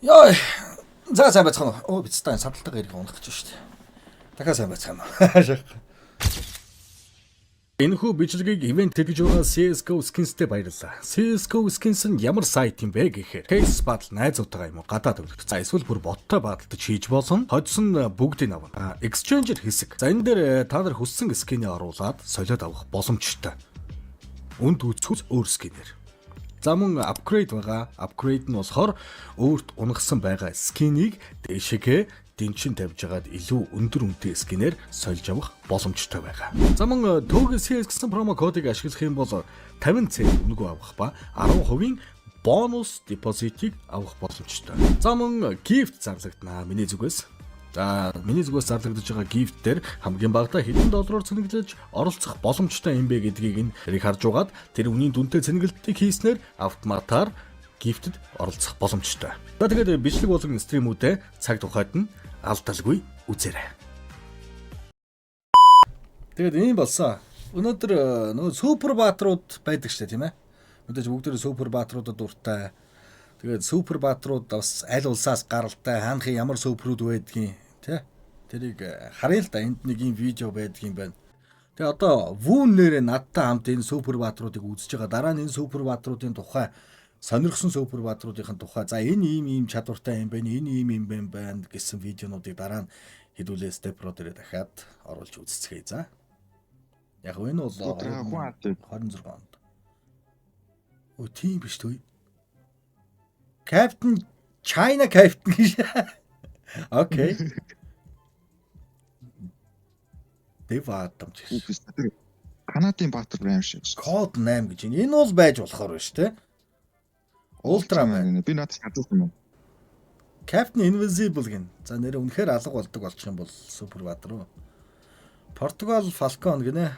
Яа. За сайн байцгаана уу? Оо бицтэй садалтайгаар ирэх унах гэж шүү дээ. Дахиад сайн байцгаана уу? Энэхүү бичлэгийг ивент тэгж байгаа CS:GO Skins-тэй баярлалаа. CS:GO Skins нь ямар сайт юм бэ гэхээр case battle найзуудтайгаа юм уу гадаад өвлөлт. За эсвэл бүр боттой баталдаж хийж болсон. Хоцсон бүгдийг авна. Exchanger хэсэг. За энэ дээр та нар хүссэн скинийг оруулаад солиод авах боломжтой. Үнд үзэхүүс өөр скинээр. За мөн апгрейд байгаа. Апгрейд нь болохоор өөрт унгасан байгаа скинийг дээшээгээ дэнчин тавьж байгаад илүү өндөр үнэтэй скинээр сольж авах боломжтой байгаа. За мөн төгөөс гэсэн промо кодыг ашиглах юм бол 50 цент үнэгүй авах ба 10% бонус депозитыг авах боломжтой. За мөн gift зарлагдана миний зүгээс. За миний зүгээс зарлагдаж байгаа gift дээр хамгийн багадаа хэдэн доллараар цэнэглэж оролцох боломжтой юм бэ гэдгийг нэрийг харж угаад тэр үнийн дүнтэй цэнэглэлтийг хийснээр автоматар гифтэд оролцох боломжтой. За тэгээд бичлэг болгон стримүүдээ цаг тухайд нь алдалгүй үзээрэй. Тэгээд ийм болсон. Өнөөдөр нөгөө супер баатрууд байдаг шүү дээ, тийм ээ. Мэдээж бүгдээ супер баатруудад дуртай. Тэгээд супер баатрууд бас аль улсаас гаралтай, хаанхын ямар суперүүд байдгийг, тий? Тэрийг харъя л да. Энд нэг юм видео байдгийн байна. Тэгээд одоо Вүүн нэрээ надтай хамт энэ супер баатруудыг үзэж байгаа. Дараа нь энэ супер баатруудын тухай сонирхсон супер баатруудын тухай за энэ ийм чадвартай юм байна, энэ ийм байна гэсэн видеонуудыг дараа нь хэдүүлээ step pro дээр дахиад оруулж үзцгээе. За. Яг энэ бол 26 онд. Оо тийм биш үү? Captain China Captain гэж. Окей. Дэваатам чи. Канадын баатар байм шиг. Код 8 гэж. Энэ бол байж болохоор байна шүү, те. Ultraman. Би надад хадсан юм. Captain Invisible гин. За нэр үнэхээр алга болдог болчих юм бол супер баатар уу. Португал Falcon гинэ.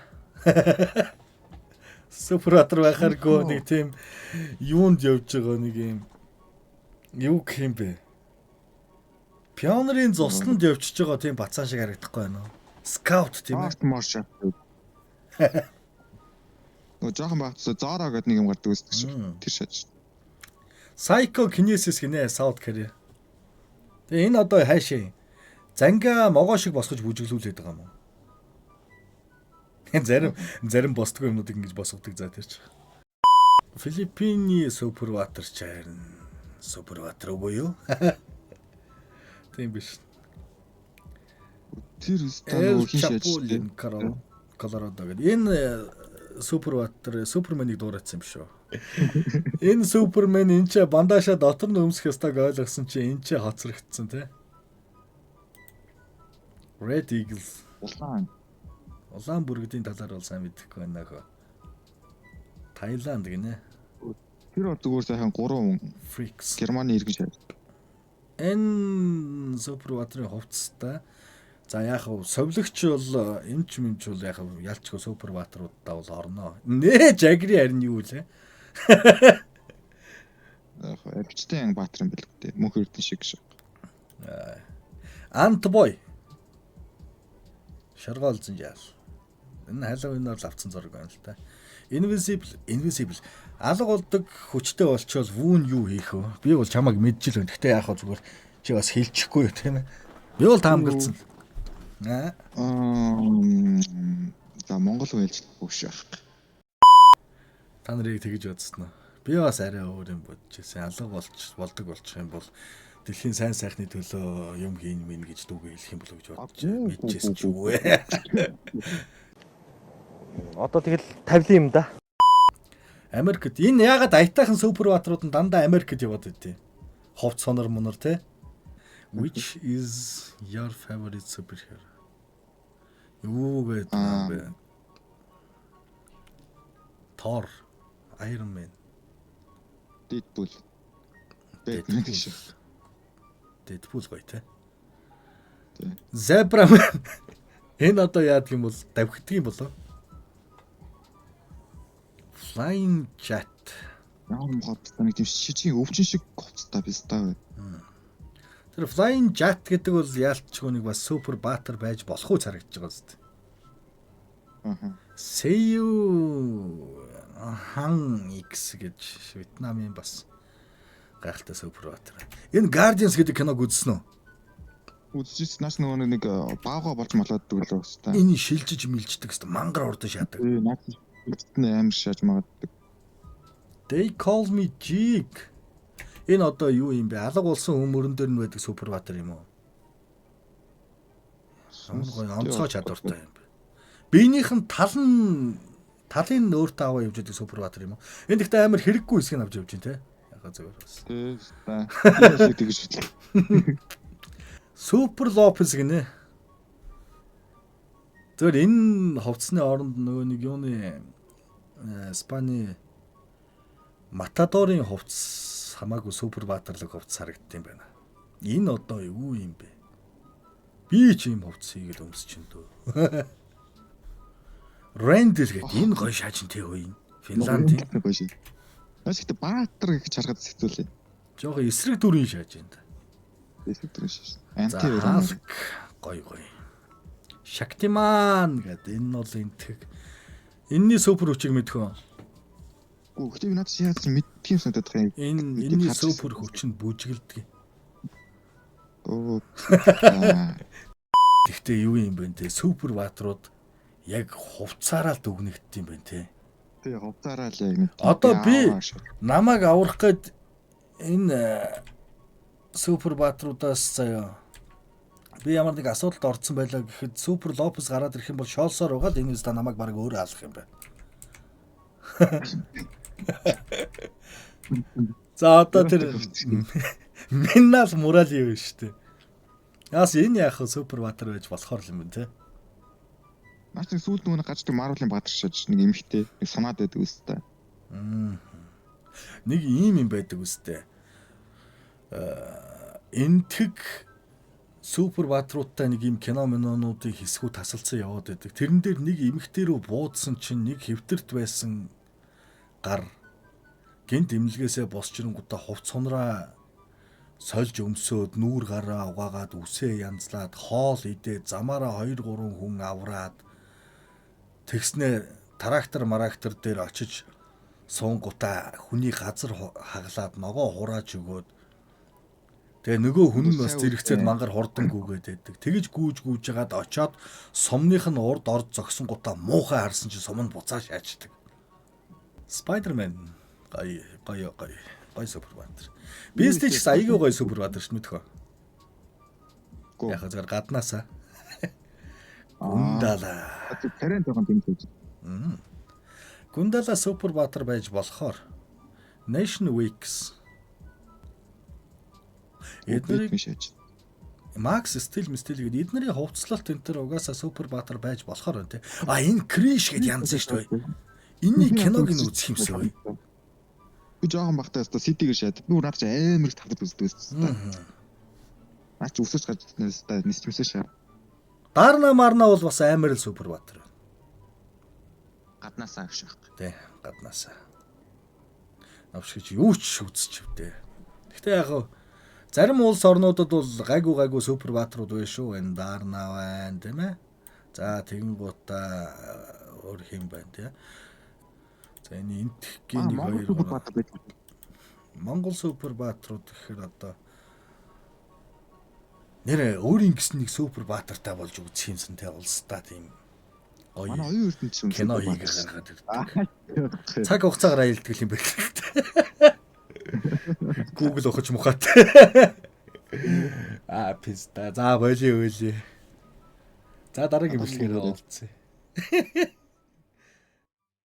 Супер баатар байхааргүй нэг тийм юунд явж байгаа нэг юм. Юу гэх юм бэ? Пионерын зусланд явчихж байгаа тийм бацаан шиг харагдахгүй байна уу? Scout тийм ээ. Маршал. Нөө жоохон багтсаа Zara гэдэг нэг юм гардаг үздэг шүү. Тэр шаж. Psycho Kinesis гинэ South Korea. Тэгээ энэ одоо хайшаа занга могоо шиг босгож бүжиглүүлээд байгаа юм уу? Зарим босдгүй юмнууд ингэж босгодог за тэр чи. Филиппиний супер ватер чарн. Супер ватер үгүй юу? Тийм биш. Тэр өстөө хин шаж. Колорадо гэдэг. Энэ супер ватер Суперменийг дуурайсан юм шүү. Энэ Супермен энэ ч бандаашаа дотор нь өмсөх ёстойг ойлгосон чи энэ ч хоцрогдсон тий. Red Eagles. Улаан бүргэдийн талаар бол сайн мэдэхгүй байна хөө. Таиланд гинэ. Тэр бол зүгээр сайхан 3 Freaks. Германы иргэн шаж. Энэ супер ватрын хувцастай. За яг хав совлогч бол эмч мэмч бол яг ялчгүй супер ватруудаа бол орноо. Нэ жагри харин юу лээ. Яг авчтай баатар юм бэл үү. Мөнх эрдэн шиг шүү. Антбой. Шаргаалзан жаал. Энэ Halloween-аар авцсан зураг байна л та. Invisible. Алга болдог хүчтэй болчвол Вүүн юу хийх вэ? Би бол чамайг мэдчихэл байна. Гэхдээ яах вэ зүгээр чи бас хэлчихгүй юу тийм ээ. Би бол таамагласан. За Монгол хэлж өгш. Та нарыг тэгж бодсон уу? Би бас арай өөр юм бодчихсан. Алга болдог болчих юм бол дэлхийн сайн сайхны төлөө юм хийн мэн гэж дүүгээ хэлэх юм болов гэж бодож мэдчихсэн ч юу вэ? Одоо тэгэл тавилын юм да. Америкт энэ ягаад аятайхан супер баатрууд нь дандаа Америкт яваад байдیں۔ Ховц сонор монор те. Which is your favorite superhero? Юу гэдэг юм бэ? Thor, Iron Man, Deadpool гоё те. Тий. Zebra Man. Энэ одоо яадаг юм бол давхиддаг юм болоо. Flying Jet. Яам хоттой нэг тийм шижиг өвчин шиг гоцтой бистаа. Тэр Flying Jet гэдэг бол яалтчгүй нэг бас супер баатар байж болох уу харагдаж байгаа зү. Seiyu Han X гэж Вьетнамын бас Гайхалтай Супербаатар. Энэ Guardians гэдэг киног үзсэн үү? Үзчихс нааш нөгөө нэг баагаа болж малааддаг л өстэй. Энэ шилжиж мэлждэг гэсэн мангар урдан шаадаг. Наад үлдтэн амар шааж магаддаг. They call me Jig. Энэ одоо юу юм бэ? Алга болсон өмөрөн дээр нь байдаг Супербаатар юм уу? Гой онцгой чадвартай юм бэ. Биенийх нь талын өөртөө аваа явж байдаг Супербаатар юм уу? Энд ихтэй амар хэрэггүй хэсгийг авч явж байна те. Яга зүгээр бас. Тэгэж шүтлээ. Супер Лопес гинэ. Тэр энэ ховцсны оронд нөгөө нэг юуны Спани Матадорын ховц хамаагүй Супербаатарлаг ховц харагдсан юм байна. Энэ одоо юу юм бэ? Би ч юм ховц хийгээд өмсч чинь дөө. Рендер гэдэг энэ гоё шаажинтэй хөөе. Финландын гоё шин. Наач ихтэй Баатар гэж харахад хэцүүлээ. Жохо эсрэг дүрийн шаажинд. Эсрэг дүрийн шааж. Анти гоё. Шактиман гэдэг энэ бол энтэг. Энэний супер хүчийг мэдхөө. Гэхдээ би над яаж мэдтiin санагдах юм. Энэний супер хүч нь бүжгэлдэг. Оо. Гэхдээ юу юм бэ те? Супербаатрууд яг хувцаараа л дүгнэгддэг юм байна те. Тэгээ хувцаараа л яг нэг. Одоо би намайг аврах гээд энэ Супербаатруудаас заяа би ямар нэг асуудалд орсон байлаа гэхэд Супер Лопес гараад ирэх юм бол шоолсоор угаад энэ үстэ намайг баг өөрөө алах юм байна. За одоо тэр Миннал Мурали юу штэ. Яас энэ яах вэ Супербаатар байж болохоор юм байна те. Наач сүүлд нөгөө гаждаг Марвелын баатар шаж нэг эмхтэй нэг санаад байдаг үстэй. Нэг ийм юм байдаг үстэй. Энтэг Супербаатруудтай нэг юм кино минонуудыг хэсгүү тасалсан яваад байдаг. Тэрэн дээр нэг эмхтэй рүү буудсан чинь нэг хэвтэрт байсан гар гинт имлгээсээ босч ирэнгуудаа хувц сунраа сольж өмсөөд нүүр гараа угаагаад үсээ янзлаад хоол идээ замаараа 2 3 хүн авраад тэгснээр трактор дээр очиж суунгуудаа хүний газар хаглаад ногоо хурааж өгөөд тэгээ нөгөө хүн нь бас зэрэгцээд мангар хурдан гүгээд байдаг. Тэгэж гүүж жагаад очоод сумных нь урд орд зогсонгуудаа муухай харсан чинь сум нь буцаа шааждаг. Spider-Man гоё Супербаатар. Бистич аягүй гоё Супербаатар ш мэдхөө. Яг зөв гаднаасаа. Гундала. Тэрэн жоохон тэмцэж. Гундала Супербаатар байж болохоор Nation Weeks эднэрийг шааж. Max Steel гэдэг эднэрийн хувцлалт энэ төр угаасаа Супербаатар байж болохоор байна те. А энэ Crash гэдэг янз шүү дээ. Энийн киног нь үзэх юмсэй. Би жоохон бахтаа өстө City-гээр шаад. Би наад чи амар их тавтар үздэг өстө. Наач өсөж гаж нисчмэсээ шаа. Дарна марна бол бас амар л Супербаатар. Гаднаасаа авших. Тэ, гаднаасаа. Авшигч юу ч үзчихвдээ. Гэхдээ яг зарим улс орнуудад бол гайгүй Супербаатрууд байна шүү. Энэ Дарна байна, тийм ээ. За тэгэнгуутаа өөр хэм байна тий. За энэ энтхийн нэг хоёр Монгол Супербаатрууд гэхээр одоо нэр өөрийн гэсэн нэг Супербаатартай болж үзэх юмсан тий улсдаа тийм гоё. Манай оюун эрдэнэ чинь кино хийгээ гаргаад ирдэг. Цаг хугацаагаар аялдаг юм байна. Google ухаж мухат. Писта. За болий. За дараагийн бичлэгээр уулзъя.